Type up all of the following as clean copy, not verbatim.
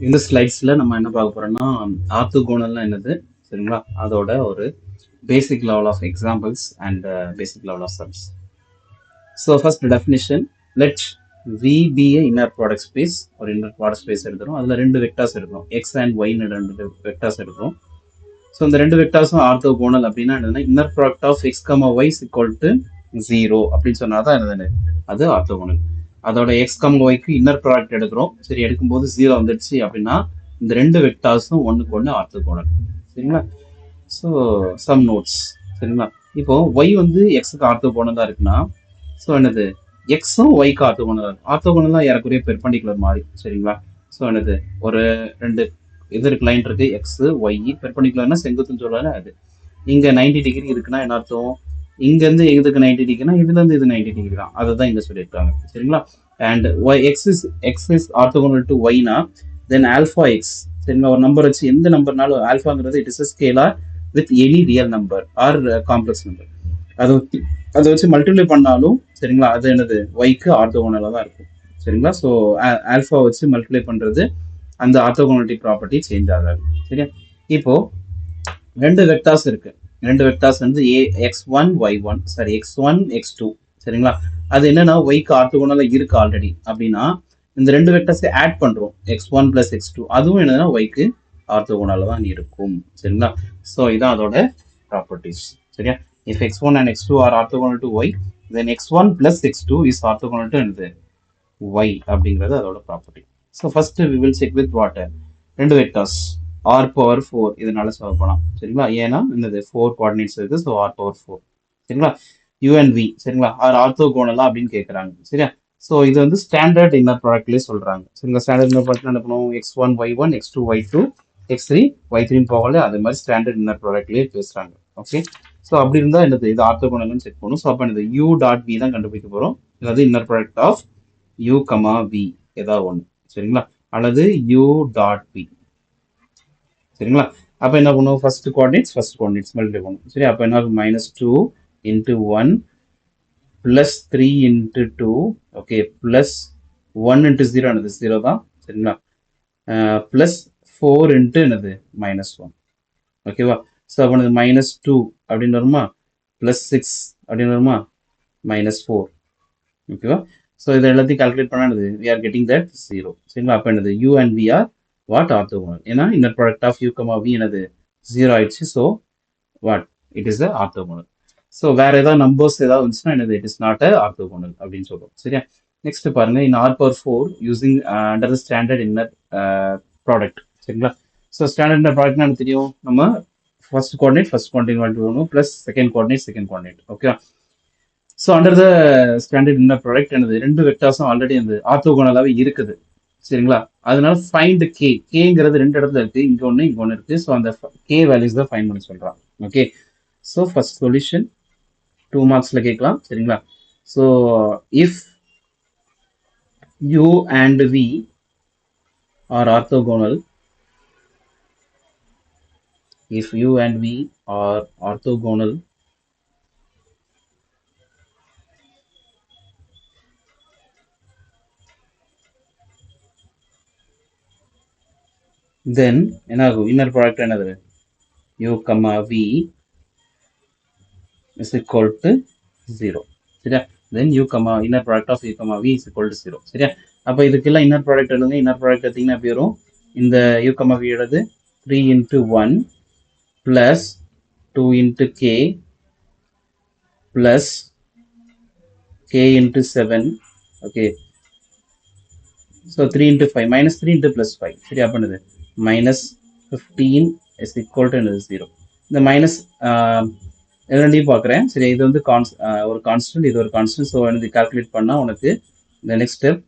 இந்த ஸ்லைட்ஸில் நம்ம என்ன பார்க்க போகிறோம்னா ஆர்த்தோகோனல்னா என்னது சரிங்களா, அதோட ஒரு basic level of examples and basic level of sums. So first definition, let V be a inner product space. ஒரு இன்னர் ப்ராடக்ட் ஸ்பேஸ் எடுக்கிறோம், அதில் ரெண்டு வெக்டார்ஸ் எடுக்கிறோம், எக்ஸ் அண்ட் ஒய்னு ரெண்டு வெக்டார்ஸ் எடுக்கிறோம். ஸோ இந்த ரெண்டு வெக்டார்ஸும் ஆர்த்தோகோனல் அப்படின்னா என்னதுன்னா inner product of x comma y equal to 0 அப்படின்னு சொன்னால் தான் என்னது அது ஆர்த்தோகோனல். அதோட எக்ஸ் கம் ஒய்க்கு இன்னர் ப்ராடக்ட் எடுக்கிறோம், சரி எடுக்கும்போது 0 வந்துடுச்சு அப்படின்னா இந்த ரெண்டு வெக்டார்ஸும் ஒன்றுக்கு ஒன்று ஆர்த்தோகோனல் சரிங்களா. ஸோ சம் நோட்ஸ் சரிங்களா. இப்போ ஒய் வந்து எக்ஸுக்கு ஆர்த்தோகோனலாக இருக்குன்னா ஸோ என்னது எக்ஸும் ஒய்க்கு ஆர்த்தோகோனலாக இருக்கும். ஆர்த்தோகோனலாக ஏறக்குறைய பெர்பெண்டிகுலர் மாதிரி சரிங்களா. ஸோ என்னது ஒரு ரெண்டு இது இருக்கு, லைன் இருக்கு, எக்ஸ் ஒய் பெர்பெண்டிகுலர்னா செங்குத்துன்னு சொல்றாரு. அது இங்க 90 டிகிரி இருக்குன்னா என்ன அர்த்தம், இங்க இருந்து இதுக்கு 90 டிகிரினா இதுல இருந்து இது 90 டிகிரி தான், அதை தான் இங்க சொல்லியிருக்காங்க சரிங்களா. And x is orthogonal to ஒய்னா தென் ஆல்ஃபா எக்ஸ் சரிங்களா. ஒரு நம்பர் வச்சு எந்த நம்பர்னாலும் ஆல்ஃபாங்கிறது it is scalar with any real number or complex number, அதை வச்சு மல்டிப்ளை பண்ணாலும் சரிங்களா அது என்னது ஒய்க்கு ஆர்த்தோகோனலாக தான் இருக்கும் சரிங்களா. ஸோ ஆல்ஃபா வச்சு மல்டிப்ளை பண்றது அந்த ஆர்த்தோகோனலிட்டி ப்ராப்பர்ட்டி சேஞ்ச் ஆகாது சரியா. இப்போ ரெண்டு வெக்டார்ஸ் இருக்கு, ரெண்டு வெக்டார்ஸ் வந்து x one y one sorry x one x two சரிங்களா. அது என்னன்னா ஒய்க்கு ஆர்த்தோகோனலா இருக்கு ஆல்ரெடி அப்படின்னா இந்த ரெண்டு வெக்டர்ஸை ஆட் பண்றோம், x one plus x two, அதுவும் என்னன்னா ஒய்க்கு ஆர்த்தோகோனலா தான் இருக்கும் சரிங்களா. ஸோ இதான் அதோட ப்ராப்பர்ட்டிஸ் சரியா. If x one and x two are orthogonal to y then x one plus x two is orthogonal to என்னது ஒய் அப்படிங்கிறது அதோட property. So first we will check with whether ரெண்டு வெக்டர்ஸ் ஆர் பவர் 4 இதனால solve பண்ணலாம் சரிங்களா. ஏன்னா இந்த 4 coordinates இருக்கு, ஸோ ஆர் பவர் 4 சரிங்களா. யூ அண்ட் வி சரிங்களா ஆர் ஆர்த்தோகோனலா அப்படின்னு கேட்குறாங்க சரியா. ஸோ இது வந்து ஸ்டாண்டர்ட் இன்னர் ப்ராடக்ட்லேயே சொல்றாங்க சரிங்களா. ஸ்டாண்டர்ட் இன்னர் ப்ராடக்ட் என்ன பண்ணுவோம், x one y one x two y two x three y த்ரீன்னு போகல, அது மாதிரி ஸ்டாண்டர்ட் இன்னர் ப்ராடக்ட்லேயே பேசுறாங்க ஓகே. ஸோ அப்படி இருந்தால் என்னது இது ஆர்த்தோகோனல்னு செக் பண்ணும். ஸோ அப்போ என்னது யூ டாட் வி தான் கண்டுபிடிக்க போகிறோம், அதாவது inner product of u comma v ஏதாவது ஒன்று சரிங்களா, அல்லது யூ டாட் வி சரிங்களா. அப்போ என்ன பண்ணுவோம், ஃபர்ஸ்ட் கோஆர்டினேட்ஸ் மல்டிப்ளை பண்ணுவோம் சரி. அப்போ என்ன ஆகும், -2 × 1 + 3 × 2 ஓகே ப்ளஸ் 1 × 0 என்னது 0 தான் சரிங்களா, ப்ளஸ் 4 × என்னது -1 ஓகேவா. ஸோ அப்போ -2 அப்படின்னு வருமா, +6 அப்படின்னு வருமா, -4 ஓகேவா. ஸோ இதை எல்லாத்தையும் கால்குலேட் பண்ணா என்னது we are getting that 0 சரிங்களா. அப்போ என்னது u and v are what orthogonal, ஏன்னா inner product of u, v என்னது 0 ஆயிடுச்சு. So what it is orthogonal. So வேற ஏதாவது நம்பர்ஸ் ஏதாவது வந்துச்சுன்னா என்னது இட் இஸ் நாட் ஆர்த்தோகோனல் அப்படின்னு சொல்றோம் சரியா. நெக்ஸ்ட் பாருங்க, in R power 4 using under standard inner product சரிங்களா. ஸோ ஸ்டாண்டர்ட் இன்னர் ப்ராடக்ட்னா எனக்கு தெரியும், நம்ம ஃபர்ஸ்ட் கோஆர்டினேட் பண்ணணும் plus second coordinate okay. So under the standard inner product என்னது ரெண்டு வெக்டார்ஸும் ஆல்ரெடி அந்த ஆர்த்தோகோனலாவே இருக்குது சரிங்களா. அதனால ஃபைண்ட் கே, கேங்கிறது ரெண்டு இடத்துல இருக்கு, இங்க ஒன்று இருக்கு. ஸோ அந்த கே வேல்யூஸ் தான் ஃபைண்ட் பண்ணி சொல்றான் ஓகே. ஸோ ஃபர்ஸ்ட் சொல்யூஷன் 2 மார்க்ஸ்ல கேட்கலாம் சரிங்களா. So if u and v are orthogonal, if u and v are orthogonal, then என்ன ஆகும், இன்னர் ப்ராடக்ட் என்னது u, v is equal to 0 சரியா. then u, inner product of u, v is equal to 0 சரியா. அப்போ இதுக்கெல்லாம் inner product எழுதுங்க. Inner product எடுத்தீங்கன்னா எப்படி வரும், இந்த u, v எழுது 3 × 1 plus 2 × k plus k × 7 okay. So 3 × 5 -3 × +5 சரி. அப்போ என்னது -15 is equal to 0. இந்த மைனஸ் ரெண்டையும் பார்க்குறேன் சரி. இது வந்து ஒரு கான்ஸ்டன்ட், இது ஒரு கான்ஸ்டன்ட். ஸோ எனக்கு கால்குலேட் பண்ணால் உனக்கு இந்த நெக்ஸ்ட் ஸ்டெப்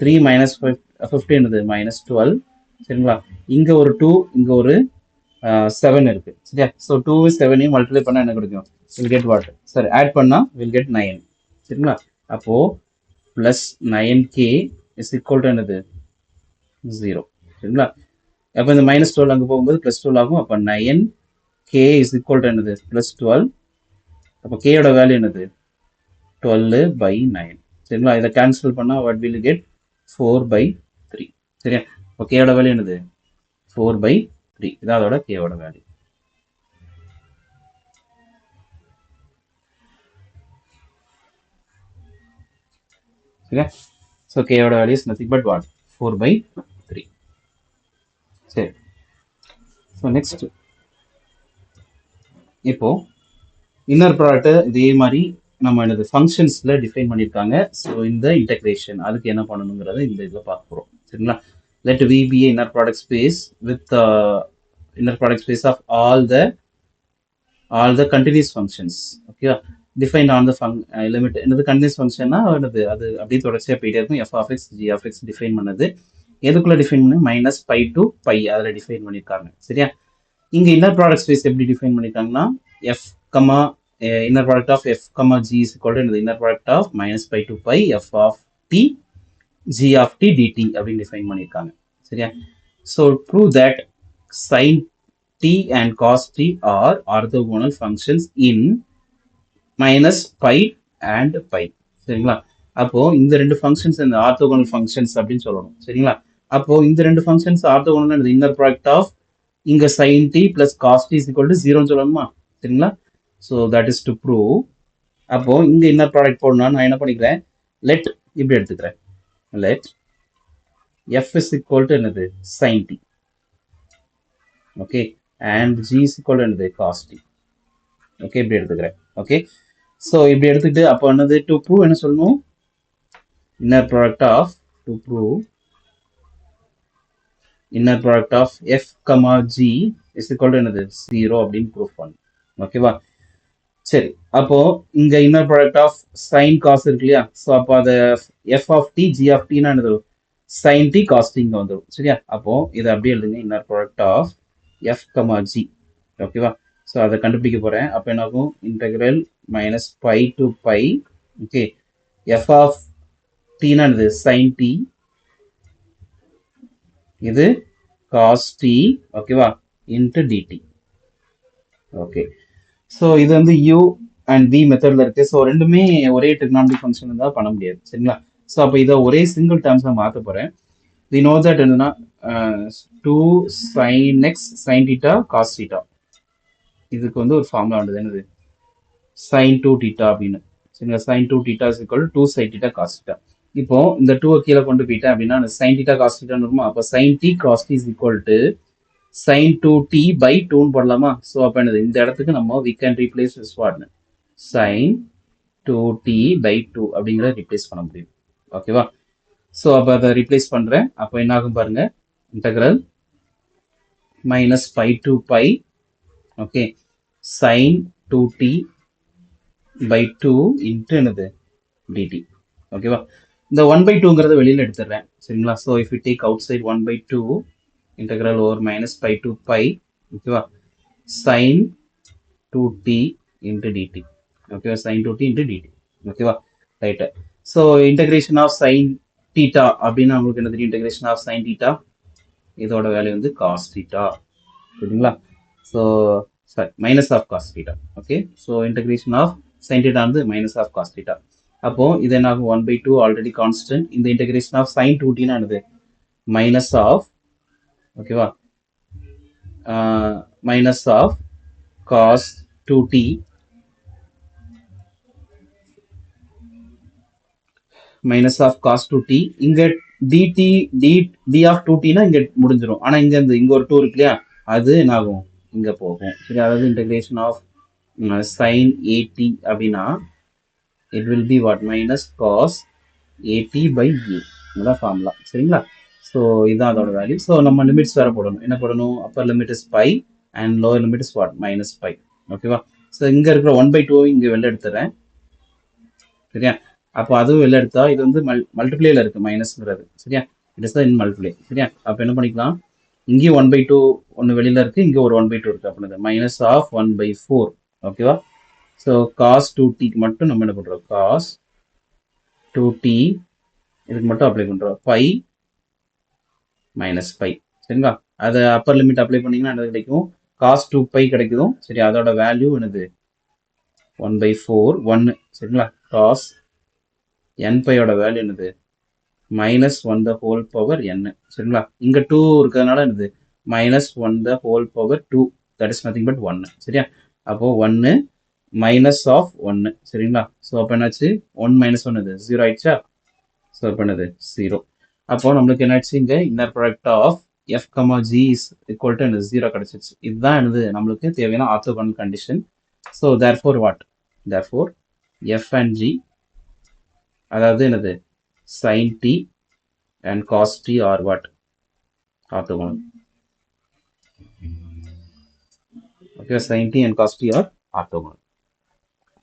3 - 15 என்னது -12 சரிங்களா. இங்கே ஒரு 2 இங்கே ஒரு 7 இருக்கு சரியா. ஸோ 2 7 மல்டிப்ளை பண்ணால் என்ன கிடைக்கும், we'll get what sir add பண்ணால் வில் கெட் 9 சரிங்களா. அப்போ +9k is equal to என்னது 0 சரிங்களா. அப்போ இந்த -12 அங்கே போகும்போது +12 ஆகும். அப்போ 9k is equal to என்னது +12. அப்போ k யோட வேல்யூ என்னது 12/9 சரிங்களா. இதை கேன்சல் பண்ணால் what will you get 4/3 சரியா. கேயோட வேல்யூ என்னது 4/3. இதான் அதோட கேயோட வேல்யூ. சரியா? ஸோ கேயோட value is nothing but what 4/3. சரி. ஸோ நெக்ஸ்ட் இப்போ இன்னர் ப்ராடக்ட் இதே மாதிரி நம்ம என்னது ஃபங்க்ஷன்ஸ்ல டிஃபைன் பண்ணியிருக்காங்க. ஸோ இந்த இன்டெகிரேஷன் அதுக்கு என்ன பண்ணணுங்கிறத இந்த இதில் பார்க்க போகிறோம். சரிங்களா? let V be a inner product space with inner product space of all the continuous functions. Okay, defined on the limit என்னது continuous function என்னது அது அப்படியே தொடர்ச்சியாக போயிட்டே இருக்கும். f of x g of x define பண்ணது எதுக்குள்ள டிஃபைன் பண்ணி -π to π அதில் டிஃபைன் பண்ணியிருக்காங்க. சரியா? இங்க இன்னர் ப்ராடக்ட் ஸ்பேஸ் எப்படி டிஃபைன் பண்ணிருக்காங்கன்னா f, inner product of f, g is equal to inner product of -π to π f of t g of t dt அப்படின்னு டிஃபைன் பண்ணியிருக்காங்க. சரியா? So prove that sin t and cos t are orthogonal functions in -π and π. சரிங்களா? அப்போ இந்த ரெண்டு functions இந்த orthogonal functions அப்படின்னு சொல்லணும். சரிங்களா? அப்போ இந்த ரெண்டு functions orthogonal inner product of இங்க sin t plus cos t is equal to 0 சொல்லணுமா? சரிங்களா? So that is to prove. அப்போ இங்க இன்னர் ப்ராடக்ட் போடணும்னா நான் என்ன பண்ணிக்கிறேன், லெட் இப்படி எடுத்துக்கிறேன். Let f is equal to என்னது sin t, okay, and g is equal to என்னது cos t. ஓகே, இப்படி எடுத்துக்கிறேன். ஓகே, ஸோ இப்படி எடுத்துக்கிட்டு அப்போ என்னது டு ப்ரூவ் என்ன சொல்லணும், inner product of to prove inner product of f, g is equal to என்னது 0 அப்படின்னு ப்ரூவ் பண்ணணும். ஓகேவா? சரி, அப்போ இங்க inner product of sine cos இருக்கு இல்லையா? ஸோ அப்போ அதை f of t g of t என்னது sin t cos t இங்க வந்துடும். சரியா? அப்போ இதை அப்படியே எழுதுங்க, inner product of f, g. ஓகேவா? ஸோ அதை கண்டுபிடிக்க போறேன். அப்போ என்ன ஆகும், integral -π to π. Okay, f of t என்னது sin t, இது cos t, ஓகேவா, இன்ட்டு dt. ஓகே, ஸோ இது வந்து u அண்ட் v மெத்தட்ல இருக்கு. ஸோ ரெண்டுமே ஒரே ட்ரிகனாமெட்ரிக் ஃபங்க்ஷன் இருந்தால் பண்ண முடியாது. சரிங்களா? ஸோ அப்போ இதை ஒரே சிங்கிள் டேர்ம்ஸாக மாற்ற போறேன். we know that என்னன்னா 2 sin x sin theta cos theta, இதுக்கு வந்து ஒரு ஃபார்முலா வந்தது என்னது sin 2 theta அப்படின்னு. சரிங்களா? sin 2 theta is equal to 2 sin theta cos theta. இப்போ இந்த 2 கீழே கொண்டு போயிட்டேன் அப்படின்னா sin theta cos theta வருமா? அப்போ sin t cos t is equal to sin 2t by 2 போடலாமா? ஸோ அப்போ என்னது இந்த இடத்துக்கு நம்ம we can replace this what sin 2t by 2 அப்படிங்கிறத ரிப்ளேஸ் பண்ண முடியும். ஓகேவா? ஸோ அப்போ அதை ரிப்ளேஸ் பண்ணுறேன். அப்போ என்ன ஆகும் பாருங்க, integral -π to π, okay, sin 2t by 2 into என்னது dt. ஓகேவா? இந்த 1/2ங்கிறத வெளியில் எடுத்துடுறேன். சரிங்களா? So if you take outside 1/2 integral over -π to π, ஓகேவா, sin 2t into dt. ஓகேவா? sin 2t into dt. ஓகேவா? Right. So integration of sin theta அப்படின்னா உங்களுக்கு என்ன தெரியும், இன்டெகிரேஷன் ஆஃப் sin theta இதோட வேல்யூ வந்து cos theta. சரிங்களா? So sorry, minus of cos theta. Okay, so integration of sin theta வந்து மைனஸ் ஆஃப் cos theta. அப்போ இது என்ன ஆகும், 1/2 ஆல்ரெடி கான்ஸ்டன்ட். இந்த இன்டெகிரேஷன் ஆஃப் sin 2t என்னது மைனஸ் ஆஃப், ஓகேவா, minus of cos 2t minus of cos 2t. இங்க dt d of 2t னா இங்க முடிஞ்சிடும். ஆனா இங்க இங்க ஒரு 2 இருக்கு இல்லையா, அது என்ன ஆகும், இங்க போகும். சரி, அதாவது இன்டெகிரேஷன் ஆஃப் sin at அப்படின்னா it will be what minus cos at by a. இதுதான் ஃபார்முலா. சரிங்களா? ஸோ இதுதான் அதோட வேல்யூ. ஸோ நம்ம லிமிட்ஸ் வேற போடணும். என்ன போடணும், upper limit is pi and lower limit is what -π. ஓகேவா? ஸோ இங்க இருக்கிற 1/2 இங்க வெளில எடுத்துறேன். சரியா? அப்போ அதுவும் வெளில எடுத்தா இது வந்து மல்டிப்ளேல இருக்கு மைனஸ்ங்கிறது. சரியா? It is the in multiplay. சரியா? அப்போ என்ன பண்ணிக்கலாம், இங்கேயும் 1/2 ஒன்று வெளியில இருக்கு, இங்கே ஒரு 1/2 இருக்கு. அப்படின்னா மைனஸ் ஆஃப் 1/4. ஓகேவா? ஸோ cos 2t மட்டும் நம்ம என்ன பண்றோம், cos 2t இதுக்கு மட்டும் அப்ளை பண்றோம், π -π. சரிங்களா? அதை அப்பர் லிமிட் அப்ளை பண்ணீங்கன்னா என்ன கிடைக்கும், cos 2π கிடைக்கும். சரி, அதோட வேல்யூ என்னது 1/4 1. சரிங்களா? cos nπ வேல்யூ என்னது minus one the whole power n. சரிங்களா? இங்க 2 இருக்கிறதுனால என்னது minus one the whole power 2, that is nothing but 1. சரியா? அப்போ 1 மைனஸ் ஆஃப் 1. சரிங்களா? ஸோ அப்போ என்னாச்சு 1 மைனஸ் 1 இது 0 ஆயிடுச்சா? ஸோ இப்போ என்னது 0. அப்போ நம்மளுக்கு என்னாச்சு இங்க inner product of f, g is equal to 0 கிடைச்சிச்சு. இதுதான் என்னது நம்மளுக்கு தேவையான orthogonal condition. So therefore what? Therefore f and g, அதாவது என்னது sin t and cos t are what? Orthogonal. Okay, sin t and cos t are orthogonal.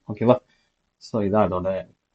ஓகேவா? So இதான் அதோட